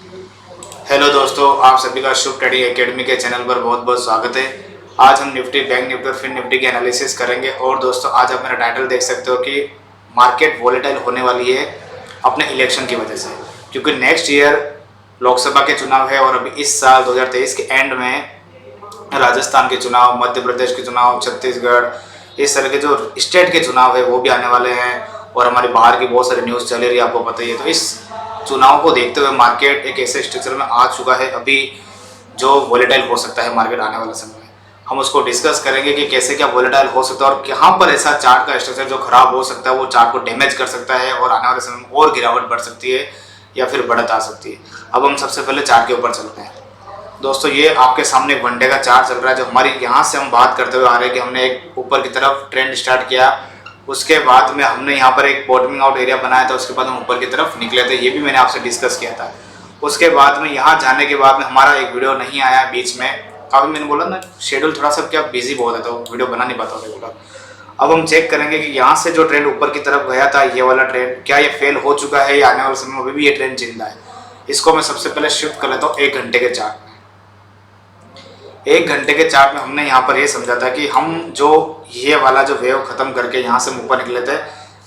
Hello दोस्तों, आप सभी का शुभ ट्रेडिंग एकेडमी के चैनल पर बहुत बहुत स्वागत है। आज हम निफ्टी, बैंक निफ्टी और फिन निफ्टी की एनालिसिस करेंगे। और दोस्तों, आज आप मेरा टाइटल देख सकते हो कि मार्केट वॉलेटाइल होने वाली है अपने इलेक्शन की वजह से, क्योंकि नेक्स्ट ईयर लोकसभा के चुनाव है और अभी इस साल 2023 के एंड में राजस्थान के चुनाव, मध्य प्रदेश के चुनाव, छत्तीसगढ़, इस तरह के जो स्टेट के चुनाव है वो भी आने वाले हैं। और हमारे बाहर की बहुत सारी न्यूज़ चल रही है, आपको पता ही है। तो इस चुनाव को देखते हुए मार्केट एक ऐसे स्ट्रक्चर में आ चुका है अभी जो वॉलेटाइल हो सकता है मार्केट आने वाले समय में। हम उसको डिस्कस करेंगे कि कैसे क्या वॉलेटाइल हो सकता है और कहाँ पर ऐसा चार्ट का स्ट्रक्चर जो खराब हो सकता है वो चार्ट को डैमेज कर सकता है और आने वाले समय में और गिरावट बढ़ सकती है या फिर बढ़त आ सकती है। अब हम सबसे पहले चार्ट के ऊपर चलते हैं। दोस्तों, ये आपके सामने एक घंटे का चार्ट चल रहा है जो हमारी यहाँ से हम बात करते हुए आ रहे हैं कि हमने एक ऊपर की तरफ ट्रेंड स्टार्ट किया, उसके बाद में हमने यहाँ पर एक बॉटमिंग आउट एरिया बनाया था, उसके बाद हम ऊपर की तरफ निकले थे। ये भी मैंने आपसे डिस्कस किया था। उसके बाद में यहाँ जाने के बाद में हमारा एक वीडियो नहीं आया बीच में, काफ़ी मैंने बोला ना शेड्यूल थोड़ा सा क्या बिजी बहुत है तो वीडियो बना नहीं पाता रेगुलर। अब हम चेक करेंगे कि यहाँ से जो ट्रेंड ऊपर की तरफ गया था, ये वाला ट्रेंड क्या ये फेल हो चुका है या आने वाले समय में अभी भी ये ट्रेंड जिंदा है। इसको मैं सबसे पहले शिफ्ट कर लेता हूँ एक घंटे के चार्ट में। एक घंटे के चार्ट में हमने यहाँ पर ये समझा था कि हम जो ये वाला जो वेव खत्म करके यहाँ से ऊपर निकले थे,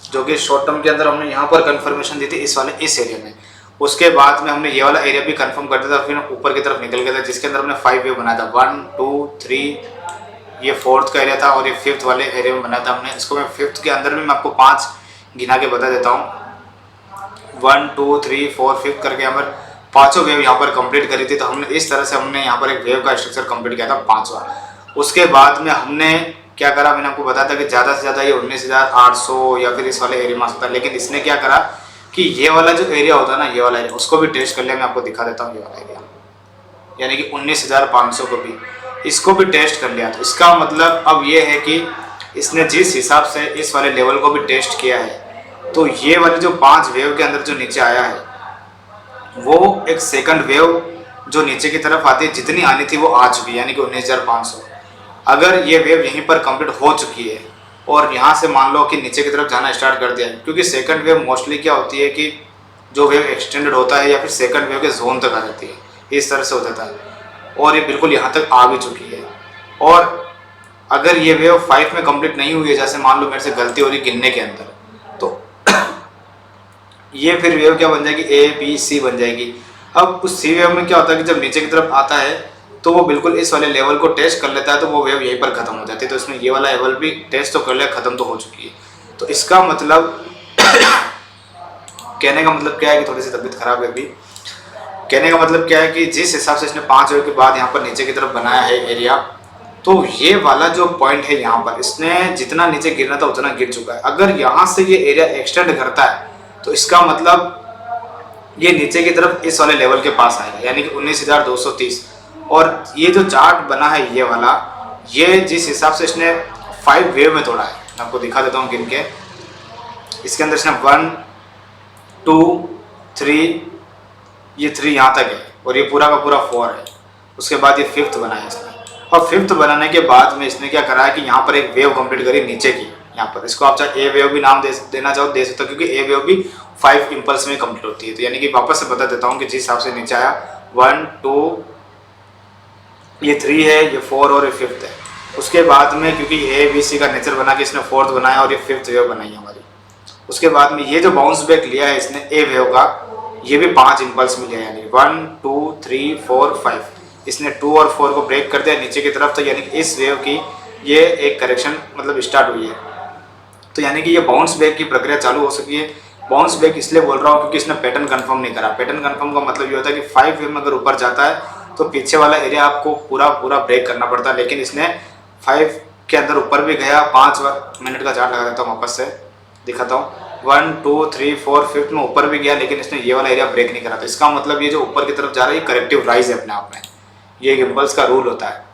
जो कि शॉर्ट टर्म के अंदर हमने यहाँ पर कंफर्मेशन दी थी इस वाले इस एरिया में। उसके बाद में हमने ये वाला एरिया भी कंफर्म कर दिया था, फिर ऊपर की तरफ निकल गया था जिसके अंदर हमने 5 वेव बनाया था। 1 2 3, ये फोर्थ का एरिया था और ये फिफ्थ वाले एरिया में बनाया था हमने। इसको मैं फिफ्थ के अंदर भी मैं आपको 5 गिना के बता देता हूँ। 1 2 3 4 5 करके हमारे पांचों वेव यहाँ पर कंप्लीट करी थी। तो हमने इस तरह से हमने यहाँ पर एक वेव का स्ट्रक्चर कंप्लीट किया था 5वां। उसके बाद में हमने क्या करा, मैंने आपको बताया था कि ज़्यादा से ज़्यादा ये 19,800 या फिर इस वाले एरिया में आ सकता है। लेकिन इसने क्या करा कि ये वाला जो एरिया होता है ना, ये वाला एरिया उसको भी टेस्ट कर लिया। मैं आपको दिखा देता हूँ ये वाला एरिया, यानी कि 19,500 को भी, इसको भी टेस्ट कर लिया। तो इसका मतलब अब ये है कि इसने जिस हिसाब से इस वाले लेवल को भी टेस्ट किया है, तो ये वाले जो 5 वेव के अंदर जो नीचे आया है वो एक सेकंड वेव जो नीचे की तरफ आती है जितनी आनी थी वो आ चुकी है, यानी कि 19,500। अगर ये वेव यहीं पर कंप्लीट हो चुकी है और यहाँ से मान लो कि नीचे की तरफ जाना स्टार्ट कर दिया है, क्योंकि सेकंड वेव मोस्टली क्या होती है कि जो वेव एक्सटेंडेड होता है या फिर सेकंड वेव के जोन तक आ जाती है, इस तरह से हो जाता है। और ये बिल्कुल यहाँ तक आ भी चुकी है। और अगर ये वेव 5 में कंप्लीट नहीं हुई है, जैसे मान लो मेरे से गलती हो रही गिनने के अंदर, तो ये फिर वेव क्या बन जाएगी, ए बी सी बन जाएगी। अब उस सी वेव में क्या होता है कि जब नीचे की तरफ आता है तो वो बिल्कुल इस वाले लेवल को टेस्ट कर लेता है, तो वो वेव यहीं पर खत्म हो जाती है। तो इसमें ये वाला लेवल भी टेस्ट तो कर लिया, खत्म तो हो चुकी है। तो इसका मतलब कहने का मतलब क्या है कि थोड़ी सी तबीयत खराब है अभी। कहने का मतलब क्या है कि जिस हिसाब से इसने 5 वेव के बाद यहाँ पर नीचे की तरफ बनाया है एरिया, तो ये वाला जो पॉइंट है यहाँ पर इसने जितना नीचे गिरना था उतना गिर चुका है। अगर यहाँ से ये एरिया एक्सटेंड करता है तो इसका मतलब ये नीचे की तरफ इस वाले लेवल के पास आएगा, यानी कि 19,230। और ये जो चार्ट बना है ये वाला, ये जिस हिसाब से इसने 5 वेव में तोड़ा है, मैं आपको दिखा देता हूँ गिन के। इसके अंदर इसने 1 2 3, ये 3 यहाँ तक है और ये पूरा का पूरा 4 है। उसके बाद ये फिफ्थ बनाया इसने, और फिफ्थ बनाने के बाद में इसने क्या करा है कि यहाँ पर एक वेव कंप्लीट करी नीचे की। यहाँ पर इसको आप चाहे ए वेव भी नाम देना चाहो दे सकते हो, क्योंकि ए वेव भी 5 इम्पल्स में कंप्लीट होती है। तो यानी कि वापस से बता देता हूँ कि जिस हिसाब से नीचे आया 1 2, ये 3 है, ये 4 और ये फिफ्थ है। उसके बाद में क्योंकि ए बी सी का नेचर बना के इसने फोर्थ बनाया और ये फिफ्थ वेव बनाई हमारी। उसके बाद में ये जो बाउंस बैक लिया है इसने ए वेव का, ये भी 5 इम्पल्स में लिया, यानी 1 2 3 4 5। इसने 2 और 4 को ब्रेक कर दिया नीचे की तरफ। तो यानी कि इस वेव की ये एक करेक्शन मतलब स्टार्ट हुई है। तो यानी कि ये बाउंस बैक की प्रक्रिया चालू हो सकी है। बाउंस बैक इसलिए बोल रहा हूँ क्योंकि इसने पैटर्न कंफर्म नहीं करा। पैटर्न कंफर्म का मतलब ये होता है कि 5 वेव में अगर ऊपर जाता है तो पीछे वाला एरिया आपको पूरा ब्रेक करना पड़ता है, लेकिन इसने 5 के अंदर ऊपर भी गया। 5 मिनट का चार्ट लगा देता हूँ, वापस से दिखाता हूँ। 1 2 3 4 5 में ऊपर भी गया, लेकिन इसने ये वाला एरिया ब्रेक नहीं करा। तो इसका मतलब ये जो ऊपर की तरफ जा रहा है ये करेक्टिव राइज है अपने आप में, ये एक इम्पल्स का रूल होता है।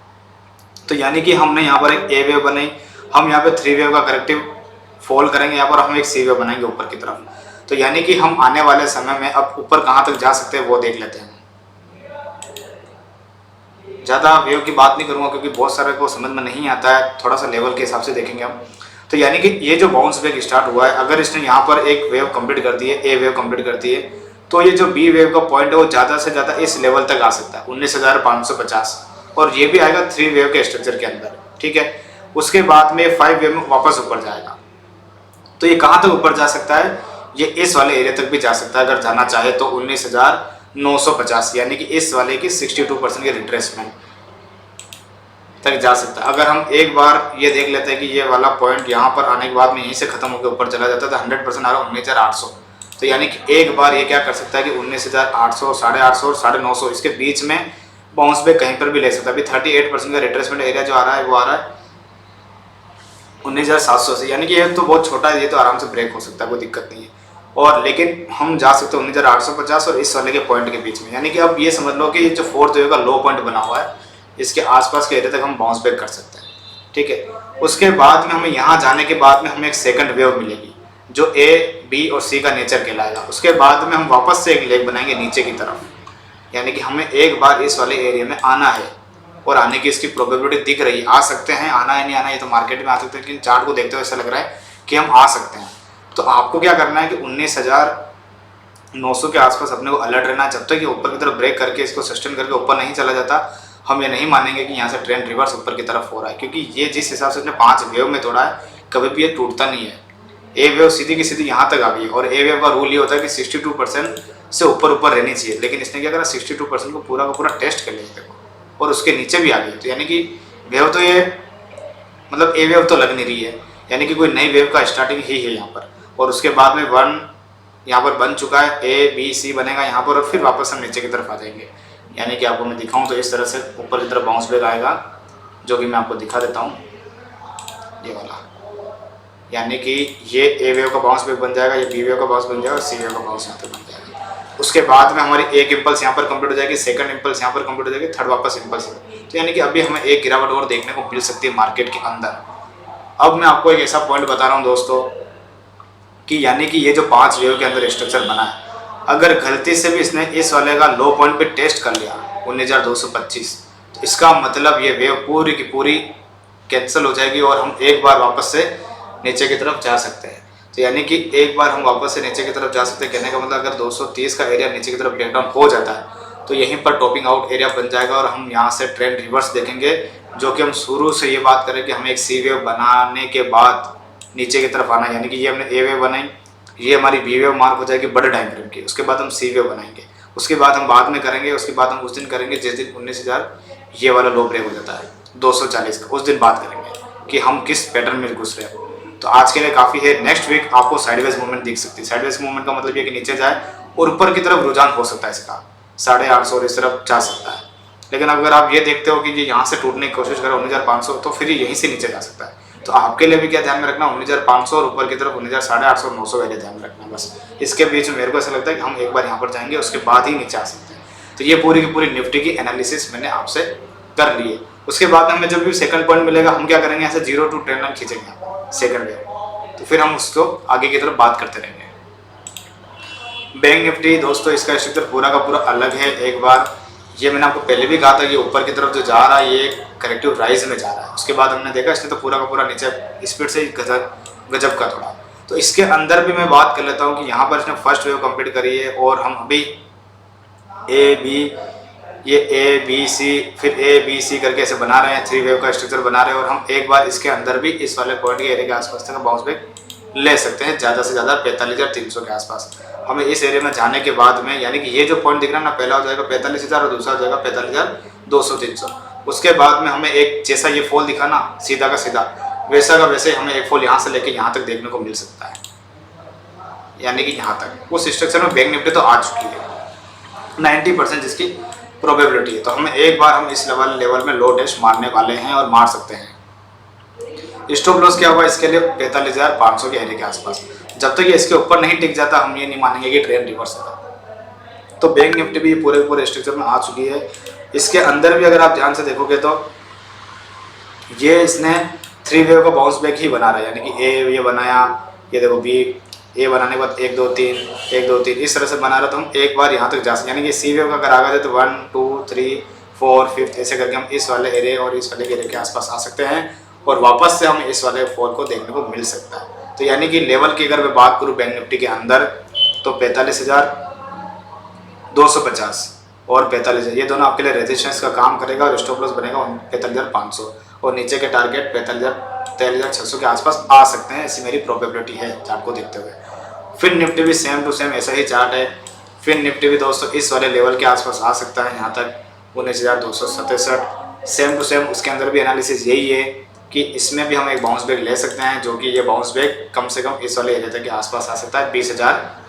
तो यानी कि हमने यहाँ पर एक ए वेव बनाई, हम यहाँ पे 3 वेव का करेक्टिव फॉल करेंगे, यहाँ पर हम एक सी वेव बनाएंगे ऊपर की तरफ। तो यानी कि हम आने वाले समय में अब ऊपर कहाँ तक जा सकते हैं वो देख लेते हैं। ज़्यादा वेव की बात नहीं करूँगा क्योंकि बहुत सारे को समझ में नहीं आता है, थोड़ा सा लेवल के हिसाब से देखेंगे हम। तो यानी कि ये जो बाउंस बैक स्टार्ट हुआ है, अगर इसने यहाँ पर एक वेव कंप्लीट कर दी है, ए वेव कंप्लीट करती है, तो ये जो बी वेव का पॉइंट है वो ज़्यादा से ज़्यादा इस लेवल तक आ सकता है 19,550, और ये भी आएगा 3 वेव के स्ट्रक्चर के अंदर, ठीक है। उसके बाद में 5 वेव में वापस ऊपर जाएगा। तो ये कहाँ तक ऊपर जा सकता है, ये इस वाले एरिया तक भी जा सकता है अगर जाना चाहे तो 19,950, यानी कि इस वाले की 62% की रिट्रेसमेंट तक जा सकता है। अगर हम एक बार ये देख लेते हैं कि ये वाला पॉइंट यहाँ पर आने के बाद में यहीं से खत्म होकर ऊपर चला जाता है तो 100% आ रहा है 19,800। तो यानी कि एक बार ये क्या कर सकता है कि 19,800, 850 और 950 इसके बीच में बाउंस बैक कहीं पर भी ले सकता है। अभी 38% का रिट्रेसमेंट एरिया जो आ रहा है वो आ रहा है 19,700 से, यानी कि ये तो बहुत छोटा है, ये तो आराम से ब्रेक हो सकता है, कोई दिक्कत नहीं है। और लेकिन हम जा सकते हैं 19,850 और इस वाले के पॉइंट के बीच में, यानी कि अब ये समझ लो कि ये जो 4th वेव का लो पॉइंट बना हुआ है इसके आसपास के एरिया तक हम बाउंस बैक कर सकते हैं, ठीक है। उसके बाद में हमें यहाँ जाने के बाद में हमें एक सेकंड वेव मिलेगी जो ए, बी और सी का नेचर कहलाएगा। उसके बाद में हम वापस से एक लेग बनाएंगे नीचे की तरफ, यानी कि हमें एक बार इस वाले एरिया में आना है और आने की इसकी प्रोबेबिलिटी दिख रही है। आ सकते हैं, आना है नहीं आना ये तो मार्केट में आ सकते हैं, लेकिन चार्ट को देखते हुए ऐसा लग रहा है कि हम आ सकते हैं। तो आपको क्या करना है कि 19,900 के आसपास अपने को अलर्ट रहना है। जब तक ये ऊपर की तरफ ब्रेक करके इसको सस्टेन करके ऊपर नहीं चला जाता, हम ये नहीं मानेंगे कि यहाँ से ट्रेंड रिवर्स ऊपर की तरफ हो रहा है, क्योंकि ये जिस हिसाब से उसने 5 वेव में तोड़ा है कभी भी ये टूटता नहीं है। ए वेव सीधी की सीधी यहाँ तक आ गई, और ए वेव का रूल ये होता है कि 62% से ऊपर रहनी चाहिए, लेकिन इसने क्या करा 62% को पूरा का पूरा टेस्ट कर लिया देखो, और उसके नीचे भी आ गई। तो यानी कि वेव तो ये मतलब ए वेव तो लग नहीं रही है, यानी कि कोई नई वेव का स्टार्टिंग ही है यहाँ पर। और उसके बाद में 1 यहाँ पर बन चुका है, ए बी सी बनेगा यहाँ पर, और फिर वापस हम नीचे की तरफ आ जाएंगे। यानी कि आपको मैं दिखाऊँ तो इस तरह से ऊपर की तरफ बाउंस बैक आएगा, जो कि मैं आपको दिखा देता हूँ ये वाला, यानी कि ये ए वेव का बाउंस बैक बन जाएगा, ये बी वेव का बाउंस बन जाएगा और सी वेव का बाउंस यहाँ पे बन जाएगा। उसके बाद में हमारी एक इम्पल्स यहाँ पर कंप्लीट हो जाएगी, सेकंड इम्पल्स यहाँ पर कंप्लीट हो जाएगी, थर्ड वापस इम्पल्स। तो यानी कि अभी हमें एक गिरावट और देखने को मिल सकती है मार्केट के अंदर। अब मैं आपको एक ऐसा पॉइंट बता रहा हूँ दोस्तों कि यानी कि ये जो 5 वेव के अंदर स्ट्रक्चर बना है, अगर गलती से भी इसने इस वाले का लो पॉइंट पे टेस्ट कर लिया 19,225, तो इसका मतलब ये वेव पूरी की पूरी कैंसिल हो जाएगी और हम एक बार वापस से नीचे की तरफ जा सकते हैं। तो यानी कि एक बार हम वापस से नीचे की तरफ जा सकते हैं, कहने का मतलब अगर 230 का एरिया नीचे की तरफ ब्रेकडाउन हो जाता है तो यहीं पर टॉपिंग आउट एरिया बन जाएगा और हम यहाँ से ट्रेंड रिवर्स देखेंगे, जो कि हम शुरू से ये बात करें कि हमें एक सी वेव बनाने के बाद नीचे की तरफ आना है। यानी कि ये हमने ए वेव बनाई, ये हमारी बी वेव मार्क हो जाएगी बड़े टाइम फ्रेम की, उसके बाद हम सी वेव बनाएंगे, उसके बाद हम बाद में करेंगे, उसके बाद हम उस दिन करेंगे जिस दिन 19,000 ये वाला लो ब्रेक हो जाता है 240 का, उस दिन बात करेंगे कि हम किस पैटर्न में घुस रहे हैं। तो आज के लिए काफ़ी है। नेक्स्ट वीक आपको साइडवेज मूवमेंट दिख सकती है। साइडवेज मूवमेंट का मतलब ये कि नीचे जाए और ऊपर की तरफ रुझान हो सकता है इसका 850 और इस तरफ जा सकता है। लेकिन अगर आप ये देखते हो कि ये यहाँ से टूटने की कोशिश करे 19,500, तो फिर यहीं से नीचे जा सकता है। तो आपके लिए भी क्या ध्यान में रखना, 19,500 और ऊपर की तरफ 19,850 और 900 वाले ध्यान में रखना। बस इसके बीच में मेरे को ऐसा लगता है कि हम एक बार यहाँ पर जाएंगे, उसके बाद ही नीचे आ सकते हैं। तो ये पूरी की पूरी निफ्टी की एनालिसिस मैंने आपसे कर ली है। उसके बाद हमें जब भी सेकंड पॉइंट मिलेगा हम क्या करेंगे, ऐसे 0 to ट्रेंड लाइन खींचेंगे सेकंड वेव, तो फिर हम उसको आगे की तरफ बात करते रहेंगे। बैंक निफ्टी दोस्तों इसका स्ट्रक्चर पूरा का पूरा अलग है। एक बार ये मैंने आपको पहले भी कहा था कि ऊपर की तरफ जो जा रहा है ये करेक्टिव राइज में जा रहा है। उसके बाद हमने देखा इसने तो पूरा का पूरा नीचे स्पीड से गजब का थोड़ा। तो इसके अंदर भी मैं बात कर लेता हूँ कि यहाँ पर इसने फर्स्ट वेव कंप्लीट करी है और हम अभी ए बी ये ए बी सी फिर ए बी सी करके ऐसे बना रहे हैं, 3 वेव का स्ट्रक्चर बना रहे हैं। और हम एक बार इसके अंदर भी इस वाले पॉइंट के एरिया के आसपास तक बाउंस बैक ले सकते हैं, ज़्यादा से ज़्यादा 45,300 के आसपास। हमें इस एरिया में जाने के बाद में यानी कि ये जो पॉइंट दिख रहा है ना, पहला हो जाएगा 45,000 और दूसरा हो जाएगा 45,200-300। उसके बाद में हमें एक जैसा ये फॉल दिखा ना सीधा का सीधा, वैसा का वैसे हमें एक फॉल यहाँ से लेके यहाँ तक देखने को मिल सकता है। यानी कि यहाँ तक उस स्ट्रक्चर में बैंक निफ्टी तो आ चुकी है, 90% जिसकी प्रोबेबिलिटी है। तो हमें एक बार हम इस लेवल में लो टेस्ट मारने वाले हैं और मार सकते हैं। स्टॉप लॉस क्या हुआ इसके लिए 45,500 के एरिया के आसपास। जब तक ये इसके ऊपर नहीं टिक जाता हम ये नहीं मानेंगे कि ट्रेंड रिवर्स होगा। तो बैंक निफ्टी भी पूरे पूरे स्ट्रक्चर में आ चुकी है। इसके अंदर भी अगर आप ध्यान से देखोगे तो ये इसने 3 वेव का बाउंस बैक ही बना रहा है। यानी कि ए ये बनाया, ये देखो बी ए बनाने के बाद 1 2 3 1 2 3 इस तरह से बना रहा। तो हम एक बार यहाँ तक जा सकते, यानी कि सी वेव का अगर आ गए तो 1 2 3 4 5 ऐसे करके हम इस वाले एरिया और इस वाले एरिया के आसपास आ सकते हैं और वापस से हमें इस वाले फॉल को देखने को मिल सकता है। तो यानी कि लेवल की अगर मैं बात करूँ बैंक निफ्टी के अंदर तो 45,000 250 और 45, ये दोनों आपके लिए रेजिस्टेंस का काम करेगा और स्टॉप लॉस बनेगा 45,500 और नीचे के टारगेट 43,600 के आसपास आ सकते हैं, ऐसी मेरी प्रोबेबिलिटी है चार्ट को देखते हुए। फिर निफ्टी भी सेम टू सेम ऐसा ही चार्ट है। फिर निफ्टी भी दोस्तों इस वाले लेवल के आसपास आ सकता है, यहाँ तक 19,267, सेम टू सेम उसके अंदर भी एनालिसिस यही है कि इसमें भी हम एक बाउंस बैक ले सकते हैं, जो कि ये बाउंस बैक कम से कम इस वाले एरिया तक के आसपास आ सकता है 20,000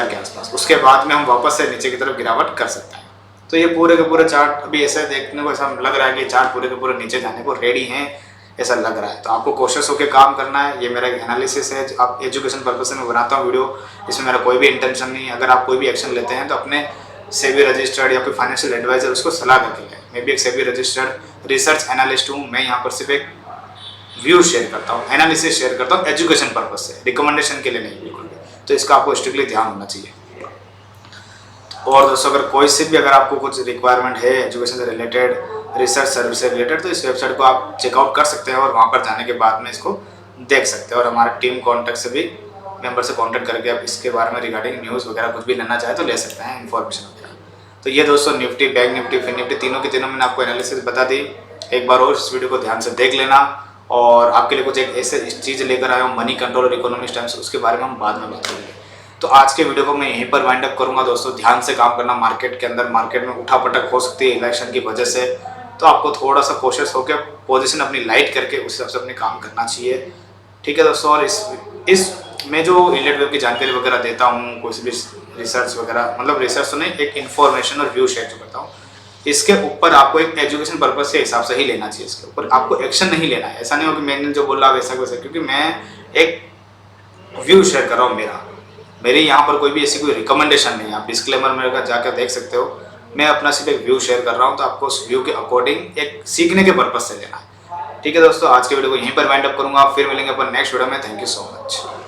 के आसपास। उसके बाद में हम वापस से नीचे की तरफ गिरावट कर सकते हैं। तो ये पूरे के पूरे चार्ट अभी ऐसे देखने को ऐसा लग रहा है कि चार्ट पूरे के पूरे नीचे जाने को रेडी हैं, ऐसा लग रहा है। तो आपको कोशिश होकर काम करना है। ये मेरा एक एनालिसिस है, आप एजुकेशन पर्पज से मैं बनाता हूँ वीडियो, इसमें मेरा कोई भी इंटेंशन नहीं है। अगर आप कोई भी एक्शन लेते हैं तो अपने सेबी रजिस्टर्ड या कोई फाइनेंशियल एडवाइजर उसको सलाह करके लें। मैं भी एक सेबी रजिस्टर्ड रिसर्च एनालिस्ट हूँ। मैं यहाँ पर सिर्फ एक व्यू शेयर करता हूँ, एनालिसिस शेयर करता हूँ एजुकेशन पर्पज से, रिकमेंडेशन के लिए नहीं बिल्कुल भी। तो इसका आपको स्ट्रिक्टली ध्यान होना चाहिए। और दोस्तों अगर कोई से भी अगर आपको कुछ रिक्वायरमेंट है एजुकेशन से रिलेटेड, रिसर्च सर्विस से रिलेटेड, तो इस वेबसाइट को आप चेकआउट कर सकते हैं और वहाँ पर जाने के बाद में इसको देख सकते हैं। और हमारे टीम कॉन्टैक्ट से भी मेंबर से कॉन्टैक्ट करके आप इसके बारे में रिगार्डिंग न्यूज़ वगैरह कुछ भी लेना चाहे तो ले सकते हैं, इन्फॉर्मेशन वगैरह। तो ये दोस्तों निफ्टी, बैंक निफ्टी, फिन निफ्टी तीनों के तीनों मैंने आपको एनालिसिस बता दी। एक बार और इस वीडियो को ध्यान से देख लेना। और आपके लिए कुछ एक ऐसे चीज़ लेकर आया हूँ मनी कंट्रोल और इकोनॉमिक टाइम्स, उसके बारे में हम बाद में बात करेंगे। तो आज के वीडियो को मैं यहीं पर वाइंड अप करूंगा। दोस्तों ध्यान से काम करना मार्केट के अंदर। मार्केट में उठापटक हो सकती है इलेक्शन की वजह से, तो आपको थोड़ा सा कोशिश होकर पोजीशन अपनी लाइट करके उस हिसाब से अपने काम करना चाहिए। ठीक है दोस्तों। और इस मैं जो इनलेट वेब की जानकारी वगैरह देता हूँ, कोई भी रिसर्च वगैरह, मतलब रिसर्च तो नहीं, एक इन्फॉर्मेशन और व्यू शेयर जो करता हूँ, इसके ऊपर आपको एक एजुकेशन पर्पज के हिसाब से ही लेना चाहिए। इसके ऊपर आपको एक्शन नहीं लेना है। ऐसा नहीं हो कि मैंने जो बोला वैसा वैसा, क्योंकि मैं एक व्यू शेयर कर रहा हूँ। मेरे यहाँ पर कोई भी ऐसी कोई रिकमेंडेशन नहीं है। आप डिस्क्लेमर मेरे का जाकर देख सकते हो। मैं अपना सिर्फ एक व्यू शेयर कर रहा हूँ, तो आपको उस व्यू के अकॉर्डिंग एक सीखने के पर्पज से लेना है। ठीक है दोस्तों, आज के वीडियो को यहीं पर वाइंड अप करूँगा। फिर मिलेंगे अपन नेक्स्ट वीडियो में। Thank you so much.